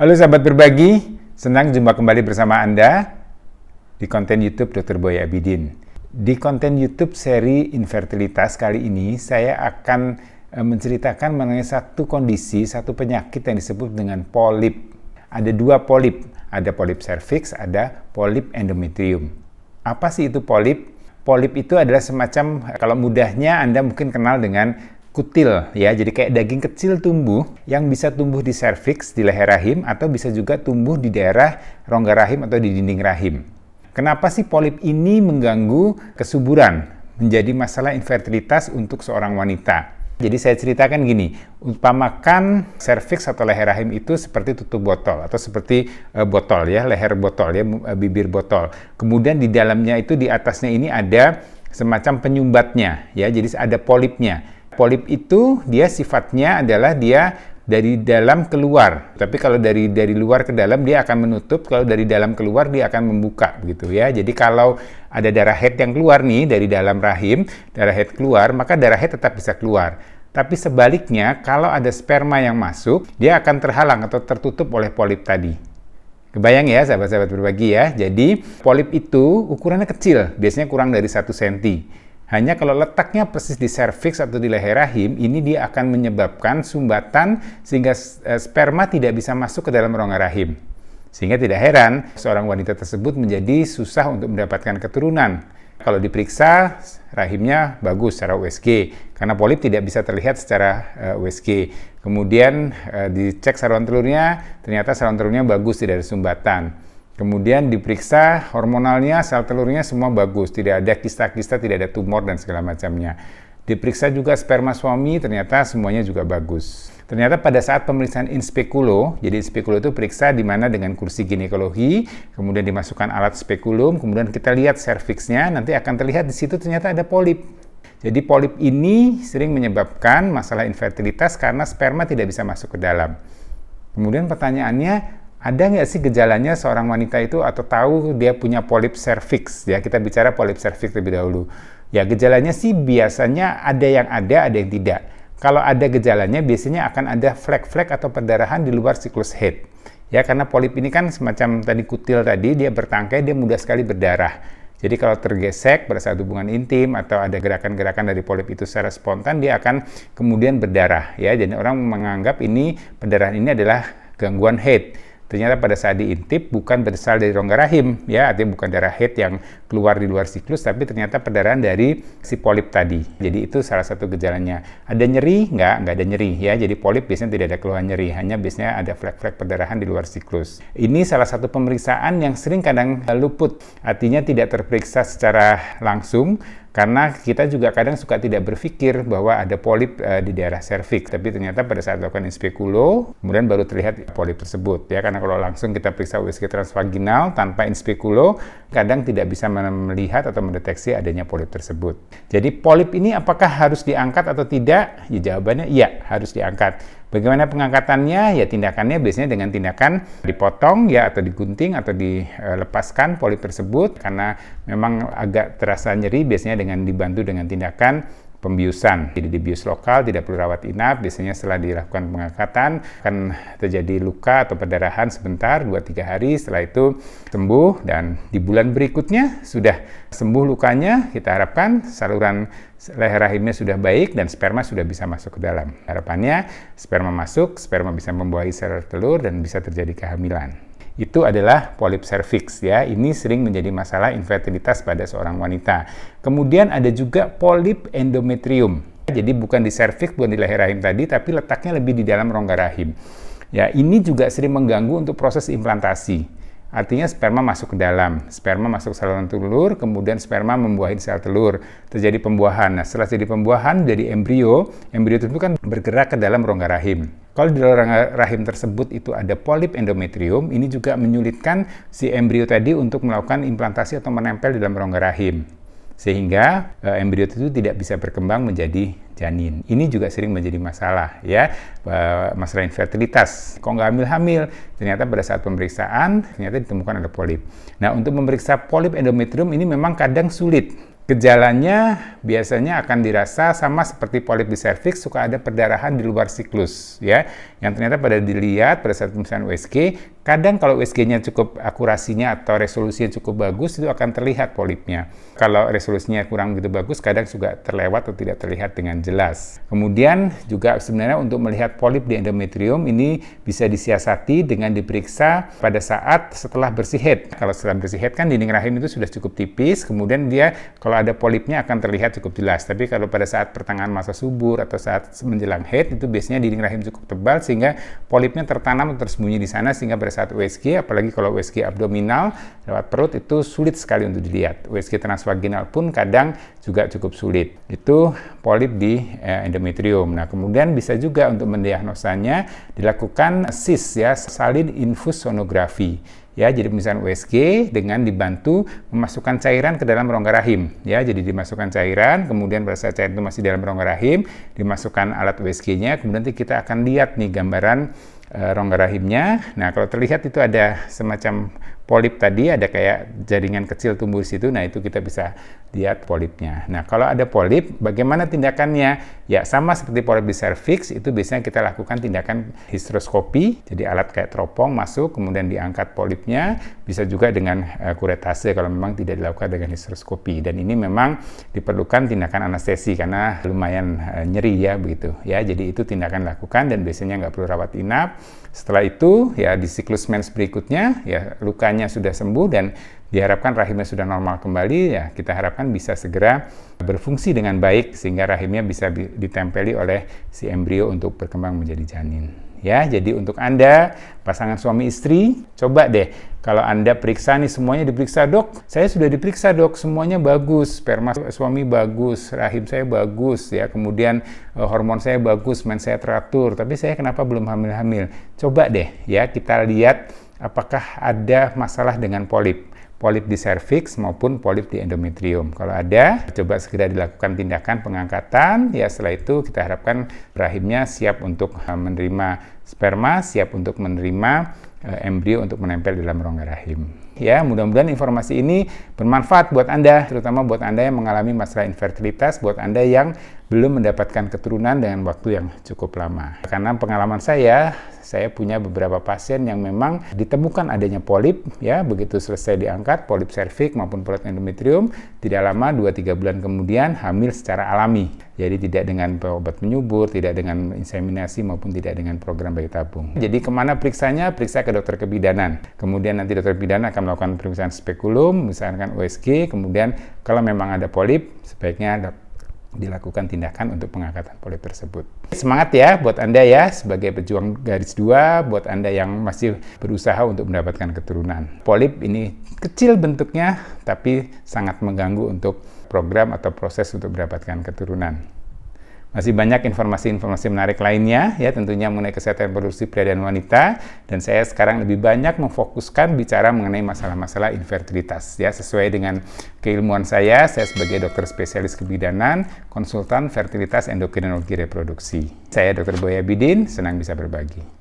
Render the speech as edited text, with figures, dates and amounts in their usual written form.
Halo sahabat berbagi, senang jumpa kembali bersama Anda di konten YouTube Dr. Boy Abidin. Di konten YouTube seri infertilitas kali ini, saya akan menceritakan mengenai satu kondisi, satu penyakit yang disebut dengan polip. Ada dua polip, ada polip serviks, ada polip endometrium. Apa sih itu polip? Polip itu adalah semacam, kalau mudahnya Anda mungkin kenal dengan kutil ya, jadi kayak daging kecil tumbuh yang bisa tumbuh di serviks, di leher rahim, atau bisa juga tumbuh di daerah rongga rahim atau di dinding rahim. Kenapa sih polip ini mengganggu kesuburan, menjadi masalah infertilitas untuk seorang wanita? Jadi saya ceritakan gini, umpamakan serviks atau leher rahim itu seperti tutup botol atau seperti botol ya, leher botol ya, bibir botol. Kemudian di dalamnya itu, di atasnya ini ada semacam penyumbatnya ya, jadi ada polipnya. Polip itu dia sifatnya adalah dia dari dalam keluar. Tapi kalau dari luar ke dalam dia akan menutup, kalau dari dalam keluar dia akan membuka begitu ya. Jadi kalau ada darah haid yang keluar nih dari dalam rahim, darah haid keluar, maka darah haid tetap bisa keluar. Tapi sebaliknya kalau ada sperma yang masuk, dia akan terhalang atau tertutup oleh polip tadi. Kebayang ya sahabat-sahabat berbagi ya. Jadi polip itu ukurannya kecil, biasanya kurang dari 1 cm. Hanya kalau letaknya persis di serviks atau di leher rahim, ini dia akan menyebabkan sumbatan sehingga sperma tidak bisa masuk ke dalam rongga rahim. Sehingga tidak heran seorang wanita tersebut menjadi susah untuk mendapatkan keturunan. Kalau diperiksa rahimnya bagus secara USG, karena polip tidak bisa terlihat secara USG. Kemudian dicek saluran telurnya, ternyata saluran telurnya bagus, tidak ada sumbatan. Kemudian diperiksa hormonalnya, sel telurnya semua bagus, tidak ada kista-kista, tidak ada tumor dan segala macamnya. Diperiksa juga sperma suami, ternyata semuanya juga bagus. Ternyata pada saat pemeriksaan in speculo, jadi in speculo itu periksa di mana dengan kursi ginekologi, kemudian dimasukkan alat spekulum, kemudian kita lihat serviksnya, nanti akan terlihat di situ ternyata ada polip. Jadi polip ini sering menyebabkan masalah infertilitas karena sperma tidak bisa masuk ke dalam. Kemudian pertanyaannya, ada nggak sih gejalanya seorang wanita itu atau tahu dia punya polip serviks? Ya, kita bicara polip serviks lebih dahulu. Ya, gejalanya sih biasanya ada yang tidak. Kalau ada gejalanya biasanya akan ada flek-flek atau perdarahan di luar siklus haid. Ya, karena polip ini kan semacam tadi kutil tadi, dia bertangkai, dia mudah sekali berdarah. Jadi kalau tergesek pada saat hubungan intim atau ada gerakan-gerakan dari polip itu secara spontan, dia akan kemudian berdarah. Ya, jadi orang menganggap ini perdarahan ini adalah gangguan haid. Ternyata pada saat diintip bukan berasal dari rongga rahim, ya, artinya bukan darah haid yang keluar di luar siklus, tapi ternyata perdarahan dari si polip tadi. Jadi itu salah satu gejalanya. Ada nyeri? Nggak ada nyeri, ya. Jadi polip biasanya tidak ada keluhan nyeri, hanya biasanya ada flek-flek perdarahan di luar siklus. Ini salah satu pemeriksaan yang sering kadang luput, artinya tidak terperiksa secara langsung, karena kita juga kadang suka tidak berpikir bahwa ada polip di daerah serviks, tapi ternyata pada saat lakukan in speculo, kemudian baru terlihat polip tersebut, ya. Karena kalau langsung kita periksa USG transvaginal tanpa in speculo, kadang tidak bisa melihat atau mendeteksi adanya polip tersebut. Jadi polip ini apakah harus diangkat atau tidak? Ya, jawabannya iya, harus diangkat. Bagaimana pengangkatannya? Ya, tindakannya biasanya dengan tindakan dipotong ya, atau digunting atau dilepaskan polip tersebut, karena memang agak terasa nyeri, biasanya dengan dibantu dengan tindakan pembiusan. Jadi dibius lokal, tidak perlu rawat inap. Biasanya setelah dilakukan pengangkatan akan terjadi luka atau perdarahan sebentar, 2-3 hari, setelah itu sembuh, dan di bulan berikutnya sudah sembuh lukanya. Kita harapkan saluran leher rahimnya sudah baik dan sperma sudah bisa masuk ke dalam. Harapannya sperma masuk, sperma bisa membuahi sel telur dan bisa terjadi kehamilan. Itu adalah polip serviks ya. Ini sering menjadi masalah infertilitas pada seorang wanita. Kemudian ada juga polip endometrium. Jadi bukan di serviks, bukan di leher rahim tadi, tapi letaknya lebih di dalam rongga rahim. Ya, ini juga sering mengganggu untuk proses implantasi. Artinya sperma masuk ke dalam, sperma masuk saluran telur, kemudian sperma membuahi sel telur, terjadi pembuahan. Nah, setelah jadi pembuahan dari embrio itu kan bergerak ke dalam rongga rahim. Kalau di dalam rongga rahim tersebut itu ada polip endometrium, ini juga menyulitkan si embrio tadi untuk melakukan implantasi atau menempel di dalam rongga rahim. Sehingga embrio itu tidak bisa berkembang menjadi janin. Ini juga sering menjadi masalah ya, masalah infertilitas. Kok nggak hamil-hamil? Ternyata pada saat pemeriksaan ternyata ditemukan ada polip. Nah, untuk memeriksa polip endometrium ini memang kadang sulit. Gejalanya biasanya akan dirasa sama seperti polip di serviks, suka ada perdarahan di luar siklus, ya. Yang ternyata pada dilihat pada saat pemeriksaan USG, kadang kalau USG-nya cukup akurasinya atau resolusinya cukup bagus, itu akan terlihat polipnya. Kalau resolusinya kurang begitu bagus, kadang juga terlewat atau tidak terlihat dengan jelas. Kemudian juga sebenarnya untuk melihat polip di endometrium ini bisa disiasati dengan diperiksa pada saat setelah bersih head. Kalau setelah bersih head kan dinding rahim itu sudah cukup tipis, kemudian dia kalau ada polipnya akan terlihat cukup jelas. Tapi kalau pada saat pertengahan masa subur atau saat menjelang head, itu biasanya dinding rahim cukup tebal sehingga polipnya tertanam atau tersembunyi di sana, sehingga pada saat USG, apalagi kalau USG abdominal lewat perut, itu sulit sekali untuk dilihat. USG transvaginal pun kadang juga cukup sulit. Itu polip di endometrium. Nah, kemudian bisa juga untuk mendiagnosanya dilakukan SIS, ya, salin infus sonografi. Ya, jadi pemeriksaan USG dengan dibantu memasukkan cairan ke dalam rongga rahim. Ya, jadi dimasukkan cairan, kemudian pada saat cairan itu masih dalam rongga rahim, dimasukkan alat USG-nya, kemudian nanti kita akan lihat nih gambaran rongga rahimnya. Nah, kalau terlihat itu ada semacam polip tadi, ada kayak jaringan kecil tumbuh di situ. Nah, itu kita bisa lihat polipnya. Nah, kalau ada polip, bagaimana tindakannya? Ya, sama seperti polip di serviks, itu biasanya kita lakukan tindakan hysteroscopy. Jadi alat kayak teropong masuk, kemudian diangkat polipnya. Bisa juga dengan kuretase kalau memang tidak dilakukan dengan hysteroscopy. Dan ini memang diperlukan tindakan anestesi karena lumayan nyeri, ya, begitu. Ya, jadi itu tindakan lakukan dan biasanya nggak perlu rawat inap. Setelah itu, ya, di siklus mens berikutnya, ya, lukanya sudah sembuh dan diharapkan rahimnya sudah normal kembali, ya, kita harapkan bisa segera berfungsi dengan baik sehingga rahimnya bisa ditempeli oleh si embrio untuk berkembang menjadi janin. Ya, jadi untuk Anda, pasangan suami istri, coba deh, kalau Anda periksa nih, semuanya diperiksa, dok, saya sudah diperiksa, dok, semuanya bagus, sperma suami bagus, rahim saya bagus, ya, kemudian hormon saya bagus, mens saya teratur, tapi saya kenapa belum hamil-hamil? Coba deh, ya, kita lihat apakah ada masalah dengan polip di serviks maupun polip di endometrium. Kalau ada, coba segera dilakukan tindakan pengangkatan. Ya, setelah itu kita harapkan rahimnya siap untuk menerima sperma, siap untuk menerima embrio untuk menempel dalam rongga rahim. Ya, mudah-mudahan informasi ini bermanfaat buat Anda, terutama buat Anda yang mengalami masalah infertilitas, buat Anda yang belum mendapatkan keturunan dengan waktu yang cukup lama. Karena pengalaman saya punya beberapa pasien yang memang ditemukan adanya polip, ya, begitu selesai diangkat, polip serviks maupun polip endometrium, tidak lama 2-3 bulan kemudian hamil secara alami. Jadi tidak dengan obat penyubur, tidak dengan inseminasi maupun tidak dengan program bayi tabung. Jadi kemana periksanya? Periksa ke dokter kebidanan. Kemudian nanti dokter kebidanan akan melakukan pemeriksaan spekulum, misalkan USG, kemudian kalau memang ada polip, sebaiknya dilakukan tindakan untuk pengangkatan polip tersebut. Semangat ya buat Anda, ya, sebagai pejuang garis 2, buat Anda yang masih berusaha untuk mendapatkan keturunan. Polip ini kecil bentuknya, tapi sangat mengganggu untuk program atau proses untuk mendapatkan keturunan. Masih banyak informasi-informasi menarik lainnya, ya, tentunya mengenai kesehatan reproduksi pria dan wanita, dan saya sekarang lebih banyak memfokuskan bicara mengenai masalah-masalah infertilitas, ya, sesuai dengan keilmuan saya sebagai dokter spesialis kebidanan, konsultan fertilitas endokrinologi reproduksi. Saya Dr. Boy Abidin, senang bisa berbagi.